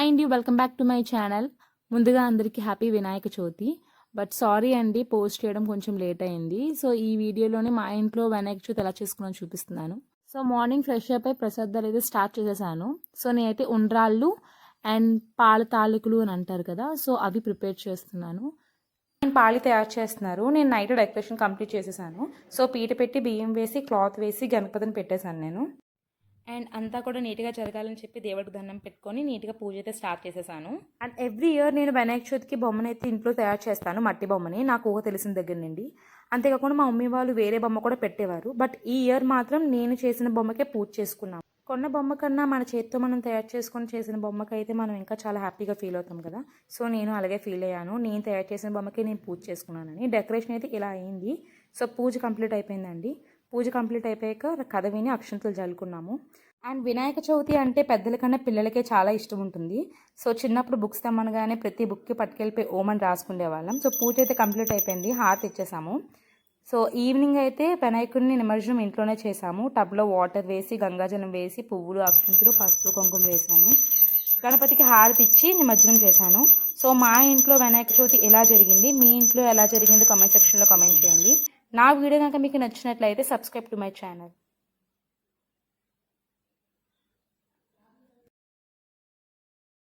Hi అండి, welcome back to my channel. ముందుగా అందరికీ happy Vinayaka Chavithi. But sorry అండి, పోస్ట్ చేయడం కొంచెం లేట్ అయింది. సో ఈ వీడియోలోనే మా ఇంట్లో వినాయక చవితి ఎలా చేసుకున్నాను చూపిస్తున్నాను. సో మార్నింగ్ ఫ్రెష్ అప్ అయి ప్రసాదాలు అయితే స్టార్ట్ చేసేసాను. సో నేనైతే ఉండ్రాళ్ళు అండ్ పాల తాలికలు అని అంటారు కదా, సో అవి ప్రిపేర్ చేస్తున్నాను. నేను పాలు తయారు చేస్తున్నారు. నేను నైట్ డెకరేషన్ కంప్లీట్ చేసేసాను. సో పీట పెట్టి బియ్యం వేసి క్లాత్ వేసి గణపతిని పెట్టేశాను నేను. అండ్ అంతా కూడా నీట్గా జరగాలని చెప్పి దేవుడికి దండం పెట్టుకొని నీట్గా పూజ అయితే స్టార్ట్ చేసేసాను. అండ్ ఎవ్రీ ఇయర్ నేను వినాయక చవితికి బొమ్మను అయితే ఇంట్లో తయారు చేస్తాను, మట్టి బొమ్మని, నాకు ఊహ తెలిసిన దగ్గర నుండి. అంతేకాకుండా మా మమ్మీ వాళ్ళు వేరే బొమ్మ కూడా పెట్టేవారు. బట్ ఈ ఇయర్ మాత్రం నేను చేసిన బొమ్మకే పూజ చేసుకున్నాం. కొన్న బొమ్మ కన్నా మన చేతితో మనం తయారు చేసుకొని చేసిన బొమ్మకి అయితే మనం ఇంకా చాలా హ్యాపీగా ఫీల్ అవుతాం కదా. సో నేను అలాగే ఫీల్ అయ్యాను. నేను తయారు చేసిన బొమ్మకే నేను పూజ చేసుకున్నానని. డెకరేషన్ అయితే ఇలా అయింది. సో పూజ కంప్లీట్ అయిపోయిందండి. పూజ కంప్లీట్ అయిపోయాక కథ విని అక్షంతలు జల్లుకున్నాము. అండ్ వినాయక చవితి అంటే పెద్దల కన్నా పిల్లలకే చాలా ఇష్టం ఉంటుంది. సో చిన్నప్పుడు బుక్స్ తెమ్మనగానే ప్రతి బుక్కి పట్టుకెళ్ళిపోయి ఓం అని రాసుకునే వాళ్ళం. సో పూజ అయితే కంప్లీట్ అయిపోయింది, హారతి ఇచ్చేసాము. సో ఈవినింగ్ అయితే వినాయకుడిని నిమజ్జనం ఇంట్లోనే చేసాము. టబ్లో వాటర్ వేసి గంగాజలం వేసి పువ్వులు అక్షంతులు పసుపు కుంకుమ వేసాను. గణపతికి హారతి ఇచ్చి నిమజ్జనం చేశాను. సో మా ఇంట్లో వినాయక చవితి ఎలా జరిగింది, మీ ఇంట్లో ఎలా జరిగింది కామెంట్ సెక్షన్లో కామెంట్ చేయండి. నా వీడియో కనుక మీకు నచ్చినట్లయితే సబ్స్క్రైబ్ టు మై ఛానల్.